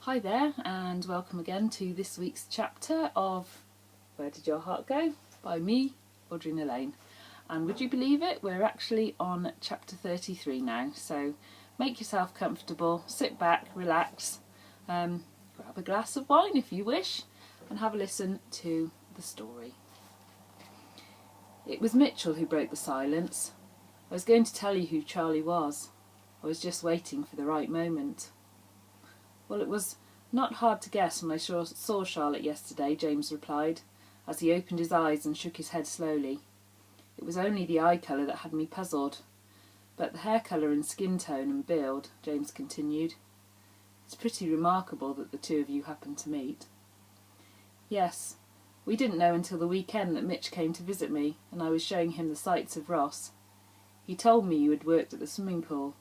Hi there, and welcome again to this week's chapter of Where Did Your Heart Go? By me, Audrina Lane. And would you believe it, we're actually on chapter 33 now, so make yourself comfortable, sit back, relax, grab a glass of wine if you wish, and have a listen to the story. It was Mitchell who broke the silence. I was going to tell you who Charlie was. I was just waiting for the right moment. Well, it was not hard to guess when I saw Charlotte yesterday, James replied, as he opened his eyes and shook his head slowly. It was only the eye colour that had me puzzled. But the hair colour and skin tone and build, James continued. It's pretty remarkable that the two of you happened to meet. Yes, we didn't know until the weekend that Mitch came to visit me, and I was showing him the sights of Ross. He told me you had worked at the swimming pool,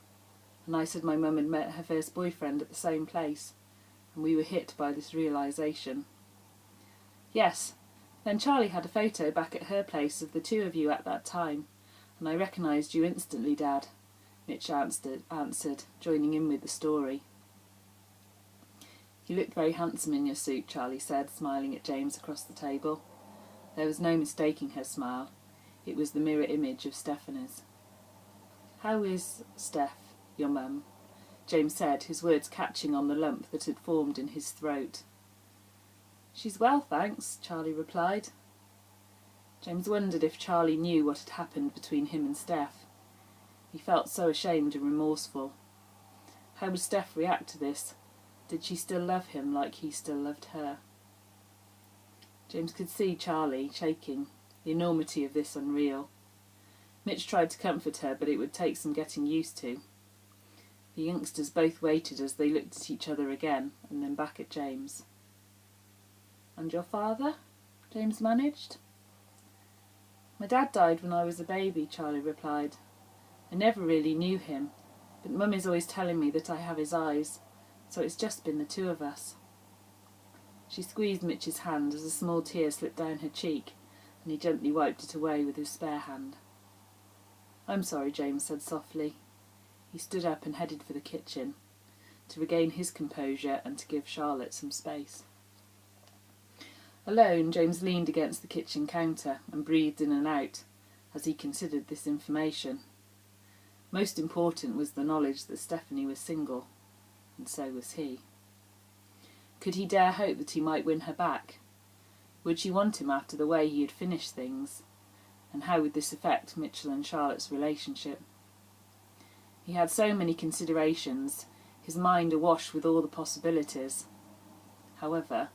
and I said my mum had met her first boyfriend at the same place, and we were hit by this realisation. Yes, then Charlie had a photo back at her place of the two of you at that time, and I recognised you instantly, Dad, Mitch answered, joining in with the story. You looked very handsome in your suit, Charlie said, smiling at James across the table. There was no mistaking her smile. It was the mirror image of Stephanie's. How is Steph, your mum? James said, his words catching on the lump that had formed in his throat. She's well, thanks, Charlie replied. James wondered if Charlie knew what had happened between him and Steph. He felt so ashamed and remorseful. How would Steph react to this? Did she still love him like he still loved her? James could see Charlie shaking, the enormity of this unreal. Mitch tried to comfort her, but it would take some getting used to. The youngsters both waited as they looked at each other again, and then back at James. And your father? James managed. My dad died when I was a baby, Charlie replied. I never really knew him, but Mum is always telling me that I have his eyes, so it's just been the two of us. She squeezed Mitch's hand as a small tear slipped down her cheek, and he gently wiped it away with his spare hand. I'm sorry, James said softly. He stood up and headed for the kitchen, to regain his composure and to give Charlotte some space. Alone, James leaned against the kitchen counter and breathed in and out as he considered this information. Most important was the knowledge that Stephanie was single, and so was he. Could he dare hope that he might win her back? Would she want him after the way he had finished things? And how would this affect Mitchell and Charlotte's relationship? He had so many considerations, his mind awash with all the possibilities. However,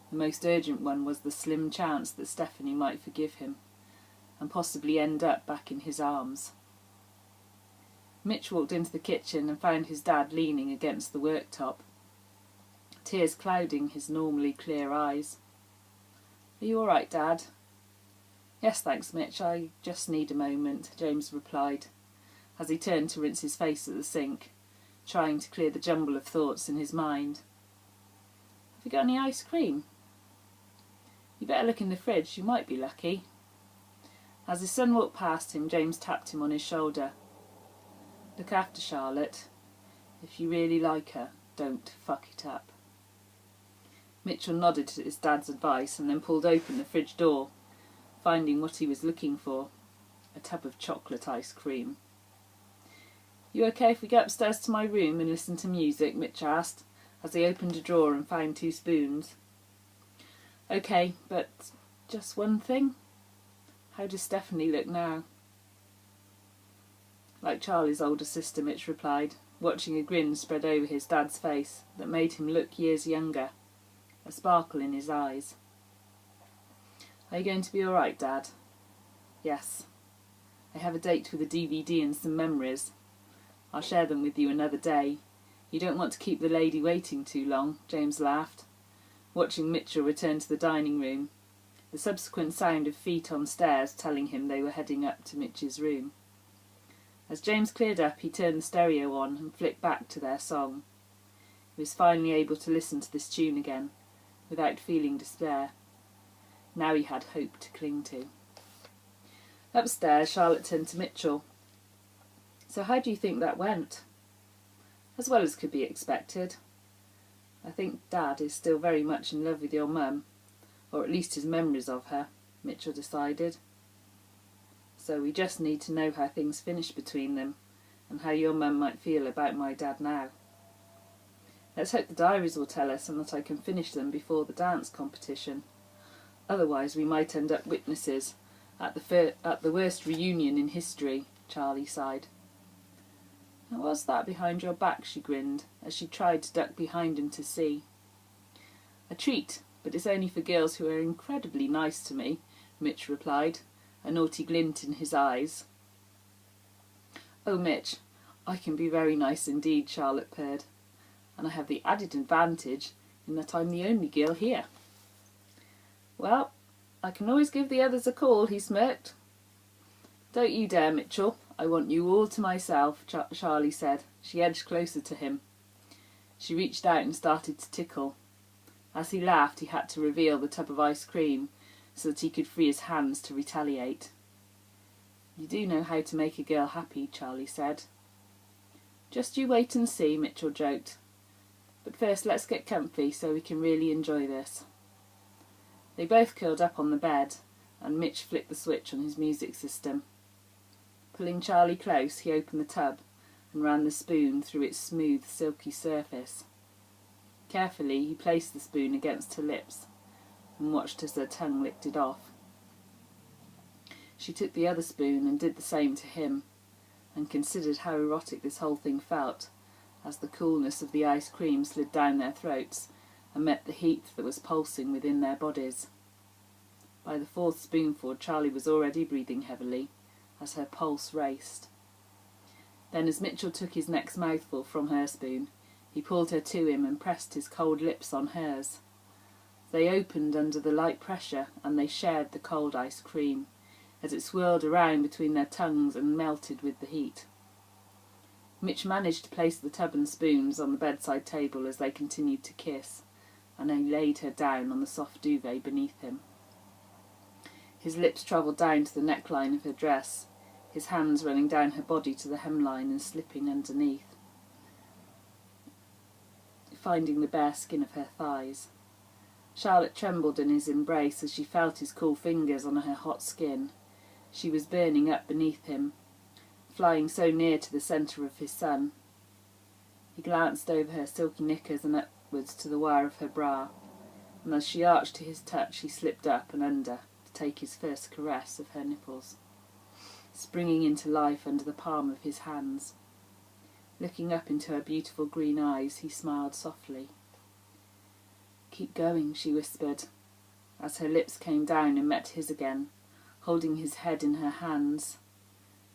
the most urgent one was the slim chance that Stephanie might forgive him, and possibly end up back in his arms. Mitch walked into the kitchen and found his dad leaning against the worktop, tears clouding his normally clear eyes. Are you all right, Dad? Yes, thanks, Mitch. I just need a moment, James replied, as he turned to rinse his face at the sink, trying to clear the jumble of thoughts in his mind. Have you got any ice cream? You better look in the fridge, you might be lucky. As his son walked past him, James tapped him on his shoulder. Look after Charlotte. If you really like her, don't fuck it up. Mitchell nodded to his dad's advice and then pulled open the fridge door, finding what he was looking for, a tub of chocolate ice cream. You okay if we go upstairs to my room and listen to music? Mitch asked, as he opened a drawer and found 2 spoons. Okay, but just one thing? How does Stephanie look now? Like Charlie's older sister, Mitch replied, watching a grin spread over his dad's face that made him look years younger, a sparkle in his eyes. Are you going to be all right, Dad? Yes. I have a date with a DVD and some memories. I'll share them with you another day. You don't want to keep the lady waiting too long, James laughed, watching Mitchell return to the dining room, the subsequent sound of feet on stairs telling him they were heading up to Mitch's room. As James cleared up, he turned the stereo on and flicked back to their song. He was finally able to listen to this tune again, without feeling despair. Now he had hope to cling to. Upstairs, Charlotte turned to Mitchell. So how do you think that went? As well as could be expected. I think Dad is still very much in love with your mum, or at least his memories of her, Mitchell decided. So we just need to know how things finish between them, and how your mum might feel about my dad now. Let's hope the diaries will tell us and that I can finish them before the dance competition. Otherwise we might end up witnesses at the worst reunion in history, Charlie sighed. What's that behind your back? She grinned, as she tried to duck behind him to see. A treat, but it's only for girls who are incredibly nice to me, Mitch replied, a naughty glint in his eyes. Oh, Mitch, I can be very nice indeed, Charlotte purred, and I have the added advantage in that I'm the only girl here. Well, I can always give the others a call, he smirked. Don't you dare, Mitchell. I want you all to myself, Charlie said. She edged closer to him. She reached out and started to tickle. As he laughed, he had to reveal the tub of ice cream so that he could free his hands to retaliate. You do know how to make a girl happy, Charlie said. Just you wait and see, Mitchell joked. But first let's get comfy so we can really enjoy this. They both curled up on the bed, and Mitch flicked the switch on his music system. Pulling Charlie close, he opened the tub and ran the spoon through its smooth, silky surface. Carefully, he placed the spoon against her lips and watched as her tongue licked it off. She took the other spoon and did the same to him, and considered how erotic this whole thing felt as the coolness of the ice cream slid down their throats and met the heat that was pulsing within their bodies. By the fourth spoonful, Charlie was already breathing heavily as her pulse raced. Then, as Mitchell took his next mouthful from her spoon, he pulled her to him and pressed his cold lips on hers. They opened under the light pressure, and they shared the cold ice cream, as it swirled around between their tongues and melted with the heat. Mitch managed to place the tub and spoons on the bedside table as they continued to kiss, and he laid her down on the soft duvet beneath him. His lips travelled down to the neckline of her dress, his hands running down her body to the hemline and slipping underneath, finding the bare skin of her thighs. Charlotte trembled in his embrace as she felt his cool fingers on her hot skin. She was burning up beneath him, flying so near to the centre of his sun. He glanced over her silky knickers and upwards to the wire of her bra, and as she arched to his touch he slipped up and under to take his first caress of her nipples, springing into life under the palm of his hands. Looking up into her beautiful green eyes, he smiled softly. Keep going, she whispered, as her lips came down and met his again, holding his head in her hands.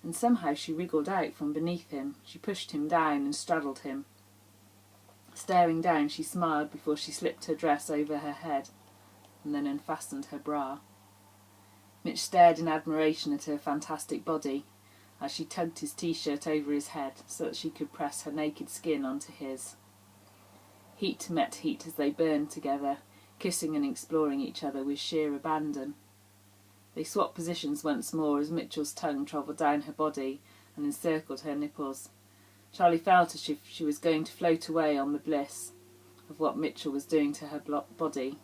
And somehow she wriggled out from beneath him. She pushed him down and straddled him. Staring down, she smiled before she slipped her dress over her head and then unfastened her bra. Mitch stared in admiration at her fantastic body as she tugged his t-shirt over his head so that she could press her naked skin onto his. Heat met heat as they burned together, kissing and exploring each other with sheer abandon. They swapped positions once more as Mitchell's tongue travelled down her body and encircled her nipples. Charlie felt as if she was going to float away on the bliss of what Mitchell was doing to her body.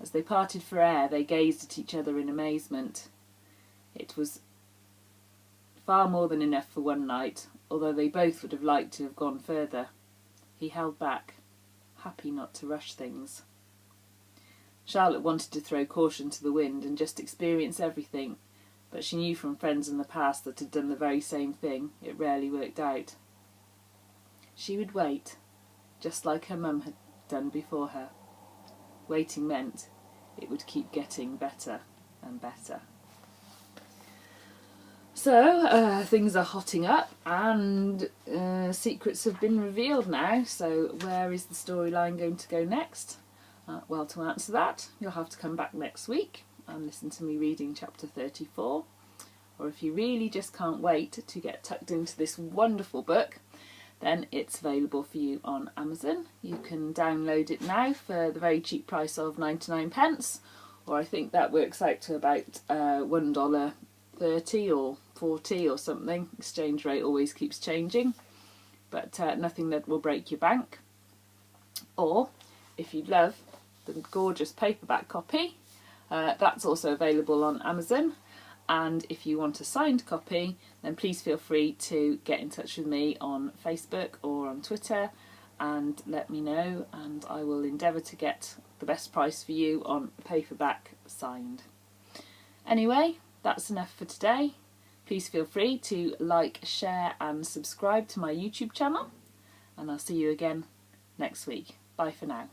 As they parted for air, they gazed at each other in amazement. It was far more than enough for one night, although they both would have liked to have gone further. He held back, happy not to rush things. Charlotte wanted to throw caution to the wind and just experience everything, but she knew from friends in the past that had done the very same thing. It rarely worked out. She would wait, just like her mum had done before her. Waiting meant it would keep getting better and better. So, things are hotting up and secrets have been revealed now. So where is the storyline going to go next? Well, to answer that, you'll have to come back next week and listen to me reading chapter 34. Or if you really just can't wait to get tucked into this wonderful book, then it's available for you on Amazon. You can download it now for the very cheap price of 99p, or I think that works out to about $1.30 or 40 or something. Exchange rate always keeps changing, but nothing that will break your bank. Or if you'd love the gorgeous paperback copy, that's also available on Amazon. And if you want a signed copy, then please feel free to get in touch with me on Facebook or on Twitter and let me know, and I will endeavour to get the best price for you on paperback signed. Anyway, that's enough for today. Please feel free to like, share and subscribe to my YouTube channel, and I'll see you again next week. Bye for now.